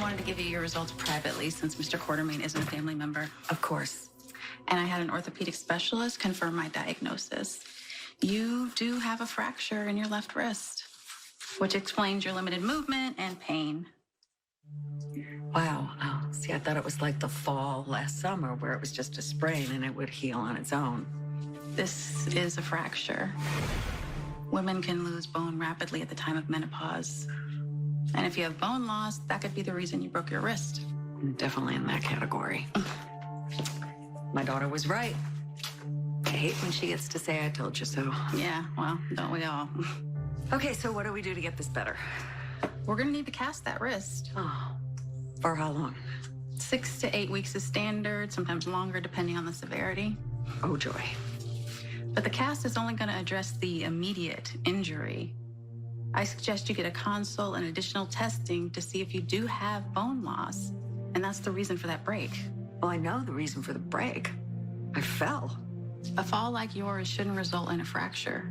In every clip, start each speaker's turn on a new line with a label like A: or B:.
A: wanted to give you your results privately since Mr. Quartermain isn't a family member.
B: Of course.
A: And I had an orthopedic specialist confirm my diagnosis. You do have a fracture in your left wrist, which explains your limited movement and pain.
B: Wow. Oh, see, I thought it was like the fall last summer where it was just a sprain and it would heal on its own.
A: This is a fracture. Women can lose bone rapidly at the time of menopause. And if you have bone loss, that could be the reason you broke your wrist.
B: Definitely in that category. My daughter was right. I hate when she gets to say I told you so.
A: Yeah, well, don't we all?
B: Okay, so what do we do to get this better?
A: We're gonna need to cast that wrist.
B: Oh, for how long?
A: 6 to 8 weeks is standard, sometimes longer depending on the severity.
B: Oh, joy.
A: But the cast is only gonna address the immediate injury. I suggest you get a consult and additional testing to see if you do have bone loss. And that's the reason for that break.
B: Well, I know the reason for the break. I fell.
A: A fall like yours shouldn't result in a fracture.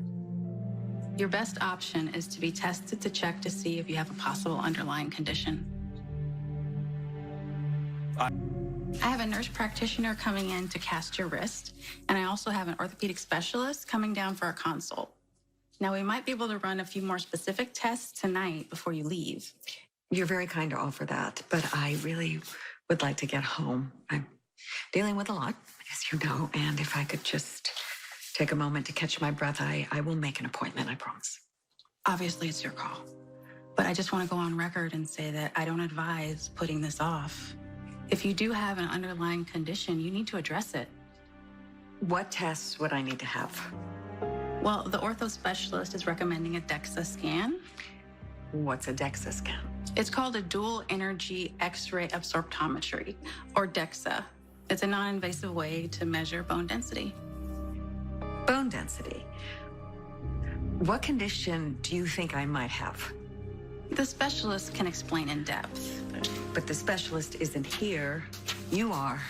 A: Your best option is to be tested to check to see if you have a possible underlying condition. I have a nurse practitioner coming in to cast your wrist, and I also have an orthopedic specialist coming down for a consult. Now, we might be able to run a few more specific tests tonight before you leave.
B: You're very kind to offer that, but I really would like to get home. I'm dealing with a lot, as you know, and if I could just take a moment to catch my breath, I will make an appointment, I promise.
A: Obviously, it's your call, but I just want to go on record and say that I don't advise putting this off. If you do have an underlying condition, you need to address it.
B: What tests would I need to have?
A: Well, the ortho specialist is recommending a DEXA scan.
B: What's a DEXA scan?
A: It's called a dual energy X-ray absorptometry, or DEXA. It's a non-invasive way to measure bone density.
B: Bone density. What condition do you think I might have?
A: The specialist can explain in depth.
B: But the specialist isn't here. You are.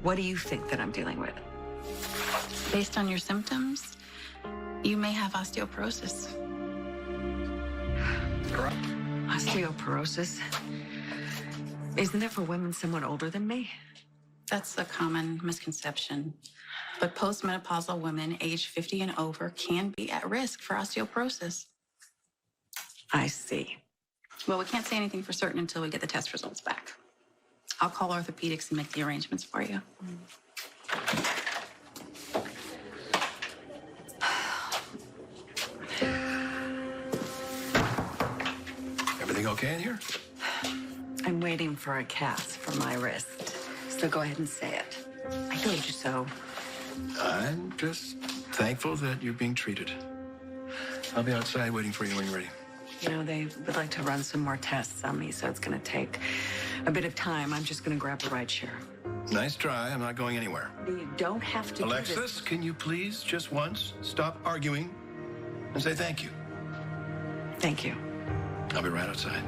B: What do you think that I'm dealing with?
A: Based on your symptoms, you may have osteoporosis.
B: Osteoporosis? Isn't that for women somewhat older than me?
A: That's a common misconception. But postmenopausal women aged 50 and over can be at risk for osteoporosis.
B: I see.
A: Well, we can't say anything for certain until we get the test results back. I'll call orthopedics and make the arrangements for you.
C: Everything okay in here?
B: I'm waiting for a cast for my wrist. So go ahead and say it. I told you so.
C: I'm just thankful that you're being treated. I'll be outside waiting for you when you're ready.
B: You know, they would like to run some more tests on me, so it's going to take a bit of time. I'm just going to grab a ride share.
C: Nice try. I'm not going anywhere.
B: You don't have to do
C: Alexis,
B: this.
C: can you please just once stop arguing and say thank you?
B: Thank you.
C: I'll be right outside.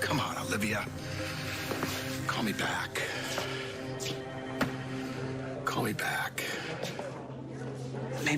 C: Come on, Olivia. Call me back. Call me back.